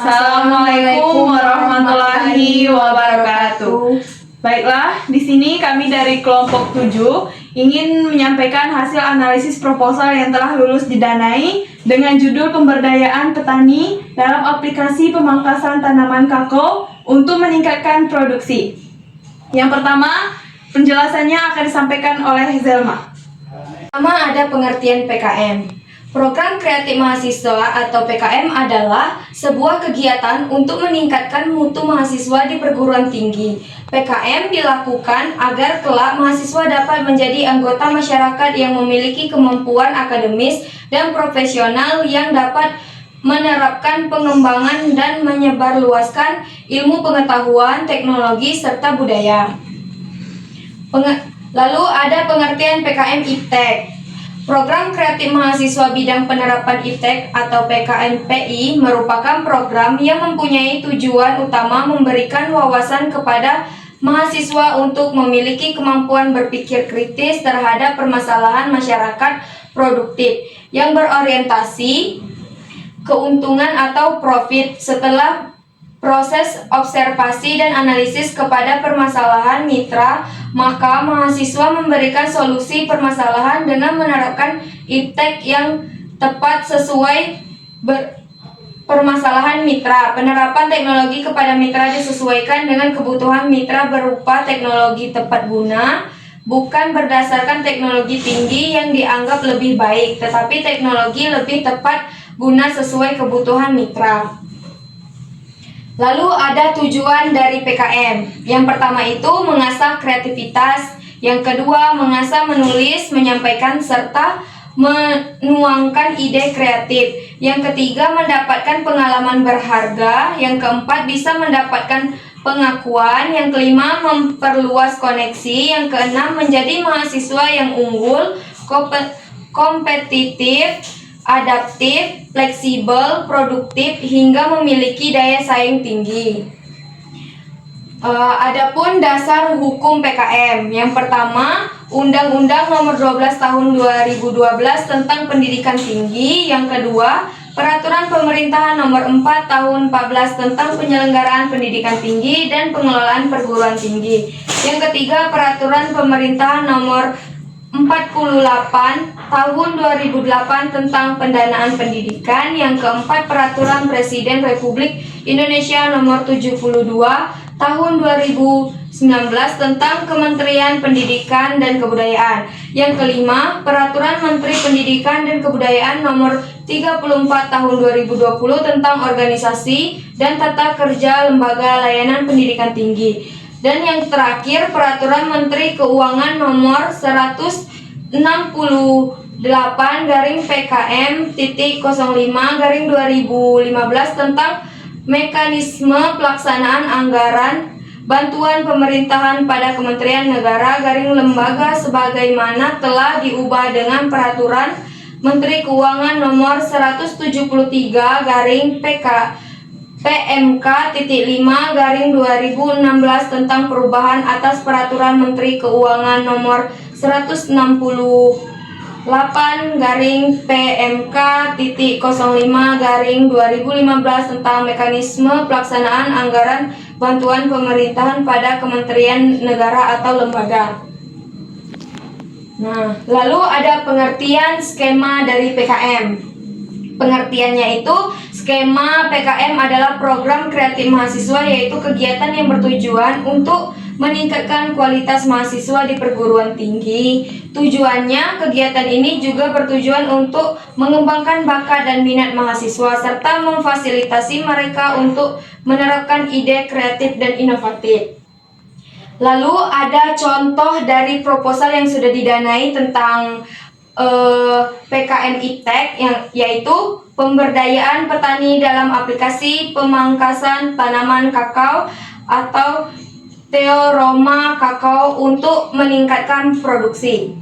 Assalamualaikum warahmatullahi wabarakatuh. Baiklah, di sini kami dari kelompok 7 ingin menyampaikan hasil analisis proposal yang telah lulus didanai dengan judul pemberdayaan petani dalam aplikasi pemangkasan tanaman kakao untuk meningkatkan produksi. Yang pertama, penjelasannya akan disampaikan oleh Zelma. Pertama ada pengertian PKM. Program Kreatif Mahasiswa atau PKM adalah sebuah kegiatan untuk meningkatkan mutu mahasiswa di perguruan tinggi. PKM dilakukan agar kelak mahasiswa dapat menjadi anggota masyarakat yang memiliki kemampuan akademis dan profesional yang dapat menerapkan pengembangan dan menyebarluaskan ilmu pengetahuan, teknologi, serta budaya. Lalu ada pengertian PKM IPTEK. Program Kreatif Mahasiswa Bidang Penerapan IPTEK atau PKMPI merupakan program yang mempunyai tujuan utama memberikan wawasan kepada mahasiswa untuk memiliki kemampuan berpikir kritis terhadap permasalahan masyarakat produktif yang berorientasi keuntungan atau profit setelah proses observasi dan analisis kepada permasalahan mitra, maka mahasiswa memberikan solusi permasalahan dengan menerapkan IPTEK yang tepat sesuai permasalahan mitra. Penerapan teknologi kepada mitra disesuaikan dengan kebutuhan mitra berupa teknologi tepat guna, bukan berdasarkan teknologi tinggi yang dianggap lebih baik, tetapi teknologi lebih tepat guna sesuai kebutuhan mitra. Lalu ada tujuan dari PKM. Yang pertama itu mengasah kreativitas, yang kedua mengasah menulis, menyampaikan serta menuangkan ide kreatif. Yang ketiga mendapatkan pengalaman berharga, yang keempat bisa mendapatkan pengakuan, yang kelima memperluas koneksi, yang keenam menjadi mahasiswa yang unggul, kompetitif, adaptif, fleksibel, produktif, hingga memiliki daya saing tinggi. Adapun dasar hukum PKM. Yang pertama, Undang-Undang Nomor 12 Tahun 2012 tentang Pendidikan Tinggi. Yang kedua, Peraturan Pemerintahan Nomor 4 Tahun 14 tentang Penyelenggaraan Pendidikan Tinggi dan Pengelolaan Perguruan Tinggi. Yang ketiga, Peraturan Pemerintahan Nomor 48 Tahun 2008 tentang Pendanaan Pendidikan. Yang keempat, Peraturan Presiden Republik Indonesia Nomor 72 Tahun 2019 tentang Kementerian Pendidikan dan Kebudayaan. Yang kelima, Peraturan Menteri Pendidikan dan Kebudayaan Nomor 34 Tahun 2020 tentang Organisasi dan Tata Kerja Lembaga Layanan Pendidikan Tinggi. Dan yang terakhir, Peraturan Menteri Keuangan Nomor 168-PKM.05-2015 tentang mekanisme pelaksanaan anggaran bantuan pemerintahan pada Kementerian Negara lembaga sebagaimana telah diubah dengan Peraturan Menteri Keuangan Nomor 173-PMK.5-2016 tentang perubahan atas Peraturan Menteri Keuangan Nomor 168-PMK.05-2015 tentang mekanisme pelaksanaan anggaran bantuan pemerintahan pada Kementerian Negara atau lembaga. Nah, lalu ada pengertian skema dari PKM. Pengertiannya itu, skema PKM adalah program kreatif mahasiswa, yaitu kegiatan yang bertujuan untuk meningkatkan kualitas mahasiswa di perguruan tinggi. Tujuannya, kegiatan ini juga bertujuan untuk mengembangkan bakat dan minat mahasiswa serta memfasilitasi mereka untuk menerapkan ide kreatif dan inovatif. Lalu ada contoh dari proposal yang sudah didanai tentang PKM IPTEK, yaitu pemberdayaan petani dalam aplikasi pemangkasan tanaman kakao atau Theoroma Kakao untuk meningkatkan produksi.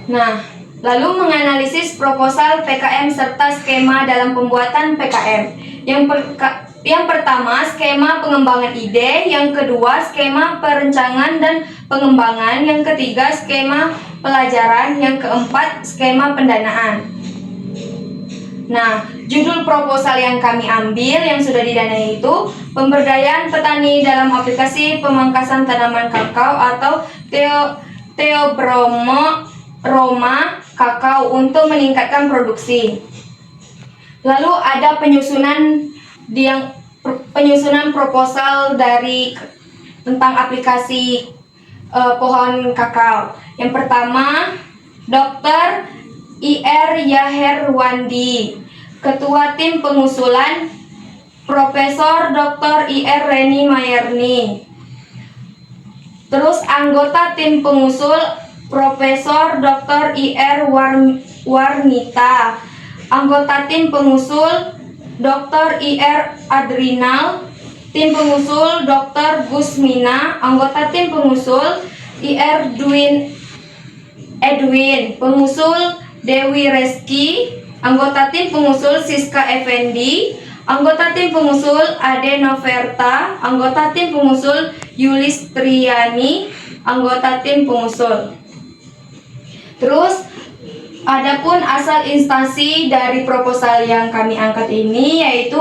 Nah, lalu menganalisis proposal PKM serta skema dalam pembuatan PKM. Yang pertama, skema pengembangan ide. Yang kedua, skema perencanaan dan pengembangan, yang ketiga skema pelajaran, yang keempat skema pendanaan. Nah, judul proposal yang kami ambil yang sudah didanai itu pemberdayaan petani dalam aplikasi pemangkasan tanaman kakao atau Theobroma kakao untuk meningkatkan produksi. Lalu ada penyusunan proposal tentang aplikasi pohon kakao. Yang pertama, Dr. Ir Yaherwandi, Ketua Tim Pengusulan Profesor Dr. Ir Reni Mayerni. Terus anggota tim pengusul Profesor Dr. Ir Warnita. Anggota tim pengusul Dr. Ir Adrinal. Tim pengusul Dr. Gusmina. Anggota tim pengusul Ir Edwin. Pengusul Dewi Reski. Anggota tim pengusul Siska Effendi. Anggota tim pengusul Ade Noverta. Anggota tim pengusul Yulis Triani. Anggota tim pengusul. Terus adapun asal instansi dari proposal yang kami angkat ini yaitu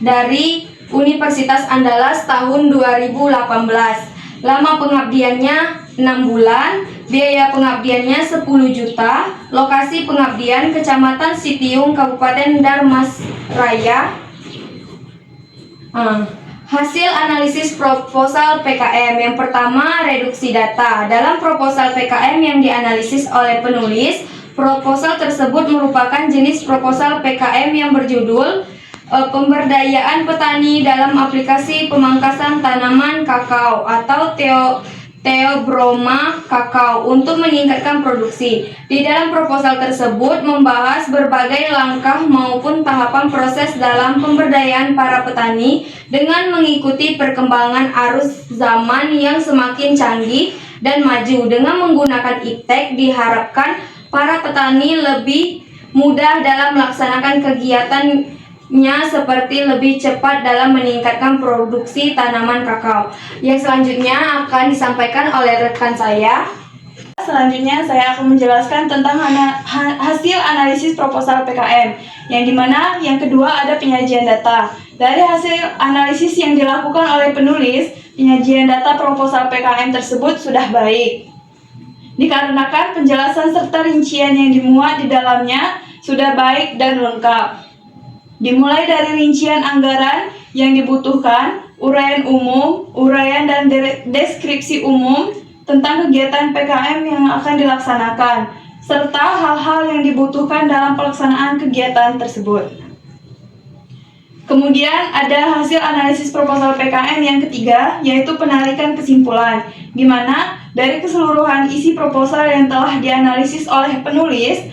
dari Universitas Andalas tahun 2018. Lama pengabdiannya 6 bulan, biaya pengabdiannya 10 juta, lokasi pengabdian Kecamatan Sitiung, Kabupaten Darmas Raya. Hasil analisis proposal PKM. Yang pertama, reduksi data. Dalam proposal PKM yang dianalisis oleh penulis, proposal tersebut merupakan jenis proposal PKM yang berjudul Pemberdayaan Petani dalam Aplikasi Pemangkasan Tanaman Kakao atau Theobroma kakao untuk meningkatkan produksi. Di dalam proposal tersebut membahas berbagai langkah maupun tahapan proses dalam pemberdayaan para petani dengan mengikuti perkembangan arus zaman yang semakin canggih dan maju. Dengan menggunakan iptek diharapkan para petani lebih mudah dalam melaksanakan kegiatannya, seperti lebih cepat dalam meningkatkan produksi tanaman kakao. Yang selanjutnya akan disampaikan oleh rekan saya. Selanjutnya saya akan menjelaskan tentang hasil analisis proposal PKM, yang dimana yang kedua ada penyajian data. Dari hasil analisis yang dilakukan oleh penulis, penyajian data proposal PKM tersebut sudah baik, dikarenakan penjelasan serta rincian yang dimuat di dalamnya sudah baik dan lengkap. Dimulai dari rincian anggaran yang dibutuhkan, uraian umum, uraian dan deskripsi umum tentang kegiatan PKM yang akan dilaksanakan, serta hal-hal yang dibutuhkan dalam pelaksanaan kegiatan tersebut. Kemudian ada hasil analisis proposal PKM yang ketiga, yaitu penarikan kesimpulan, di mana dari keseluruhan isi proposal yang telah dianalisis oleh penulis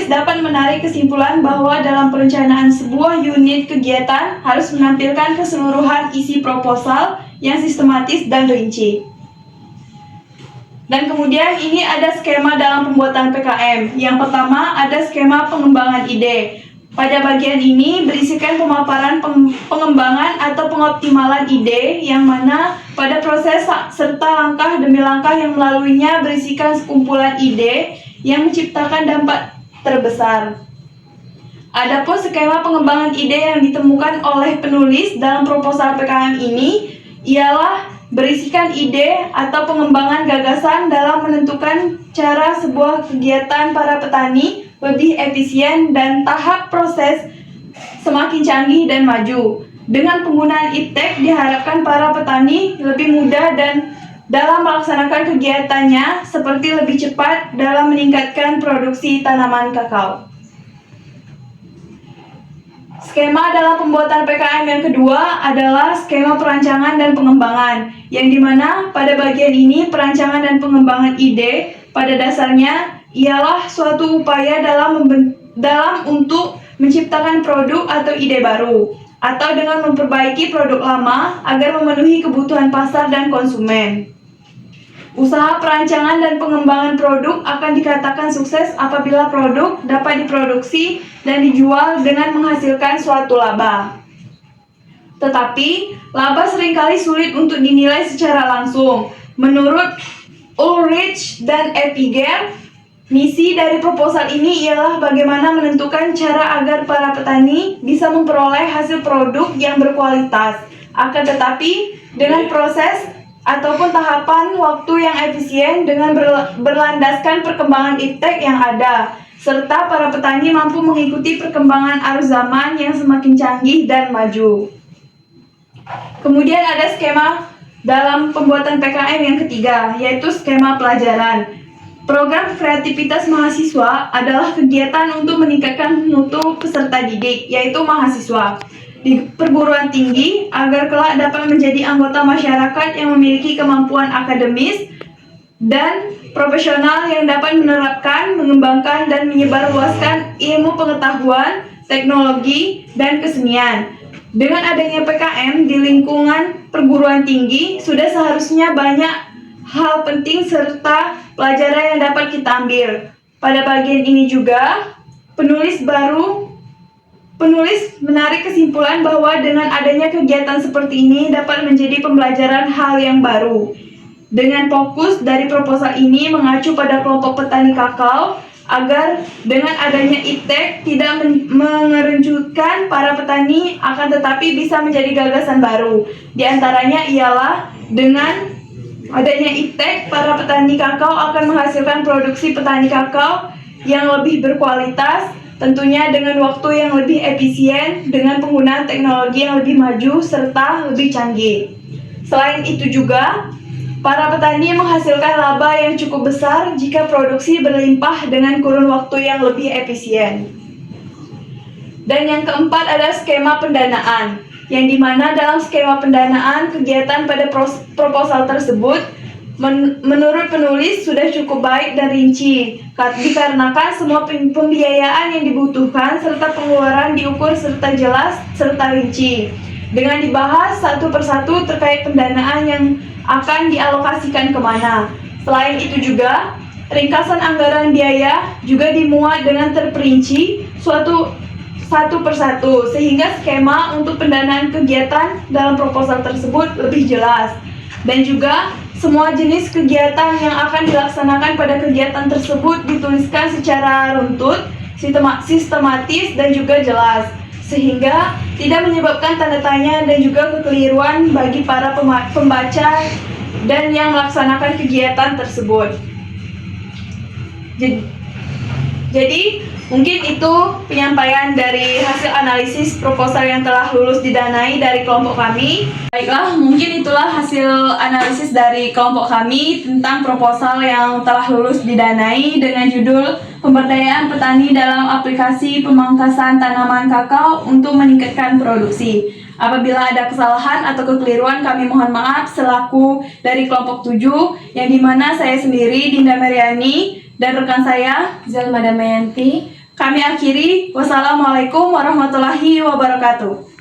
dapat menarik kesimpulan bahwa dalam perencanaan sebuah unit kegiatan harus menampilkan keseluruhan isi proposal yang sistematis dan rinci. Dan kemudian ini ada skema dalam pembuatan PKM. Yang pertama ada skema pengembangan ide. Pada bagian ini berisikan pemaparan pengembangan atau pengoptimalan ide, yang mana pada proses serta langkah demi langkah yang melaluinya berisikan sekumpulan ide yang menciptakan dampak terbesar. Adapun skema pengembangan ide yang ditemukan oleh penulis dalam proposal PKM ini ialah berisikan ide atau pengembangan gagasan dalam menentukan cara sebuah kegiatan para petani lebih efisien dan tahap proses semakin canggih dan maju. Dengan penggunaan iptek diharapkan para petani lebih mudah dan dalam melaksanakan kegiatannya, seperti lebih cepat dalam meningkatkan produksi tanaman kakao. Skema dalam pembuatan PKM yang kedua adalah skema perancangan dan pengembangan, yang dimana pada bagian ini perancangan dan pengembangan ide pada dasarnya ialah suatu upaya dalam untuk menciptakan produk atau ide baru, atau dengan memperbaiki produk lama agar memenuhi kebutuhan pasar dan konsumen. Usaha perancangan dan pengembangan produk akan dikatakan sukses apabila produk dapat diproduksi dan dijual dengan menghasilkan suatu laba. Tetapi, laba seringkali sulit untuk dinilai secara langsung. Menurut Ulrich dan Eppinger. Misi dari proposal ini ialah bagaimana menentukan cara agar para petani bisa memperoleh hasil produk yang berkualitas, akan tetapi dengan proses ataupun tahapan waktu yang efisien dengan berlandaskan perkembangan iptek yang ada, serta para petani mampu mengikuti perkembangan arus zaman yang semakin canggih dan maju. Kemudian ada skema dalam pembuatan PKM yang ketiga, yaitu skema pelajaran. Program kreativitas mahasiswa adalah kegiatan untuk meningkatkan mutu peserta didik, yaitu mahasiswa, di perguruan tinggi agar kelak dapat menjadi anggota masyarakat yang memiliki kemampuan akademis dan profesional yang dapat menerapkan, mengembangkan, dan menyebarluaskan ilmu pengetahuan, teknologi, dan kesenian. Dengan adanya PKM di lingkungan perguruan tinggi, sudah seharusnya banyak hal penting serta pelajaran yang dapat kita ambil. Pada bagian ini juga, penulis menarik kesimpulan bahwa dengan adanya kegiatan seperti ini dapat menjadi pembelajaran hal yang baru. Dengan fokus dari proposal ini mengacu pada kelompok petani kakao, agar dengan adanya iptek tidak mengerucutkan para petani, akan tetapi bisa menjadi gagasan baru. Di antaranya ialah dengan adanya iptek, para petani kakao akan menghasilkan produksi petani kakao yang lebih berkualitas, tentunya dengan waktu yang lebih efisien, dengan penggunaan teknologi yang lebih maju serta lebih canggih. Selain itu juga, para petani menghasilkan laba yang cukup besar jika produksi berlimpah dengan kurun waktu yang lebih efisien. Dan yang keempat adalah skema pendanaan, yang dimana dalam skema pendanaan kegiatan pada proposal tersebut menurut penulis sudah cukup baik dan rinci, dikarenakan semua pembiayaan yang dibutuhkan serta pengeluaran diukur serta jelas serta rinci, dengan dibahas satu persatu terkait pendanaan yang akan dialokasikan kemana. Selain itu juga, ringkasan anggaran biaya juga dimuat dengan terperinci satu persatu, sehingga skema untuk pendanaan kegiatan dalam proposal tersebut lebih jelas. Dan juga, semua jenis kegiatan yang akan dilaksanakan pada kegiatan tersebut dituliskan secara runtut, sistematis, dan juga jelas, sehingga tidak menyebabkan tanda tanya dan juga kekeliruan bagi para pembaca dan yang melaksanakan kegiatan tersebut. Jadi mungkin itu penyampaian dari hasil analisis proposal yang telah lulus didanai dari kelompok kami. Baiklah, mungkin itulah hasil analisis dari kelompok kami tentang proposal yang telah lulus didanai dengan judul Pemberdayaan Petani dalam Aplikasi Pemangkasan Tanaman Kakao untuk Meningkatkan Produksi. Apabila ada kesalahan atau kekeliruan, kami mohon maaf selaku dari kelompok 7, yang dimana saya sendiri, Dinda Meriani, dan rekan saya, Zelma Damayanti. Kami akhiri. Wassalamualaikum warahmatullahi wabarakatuh.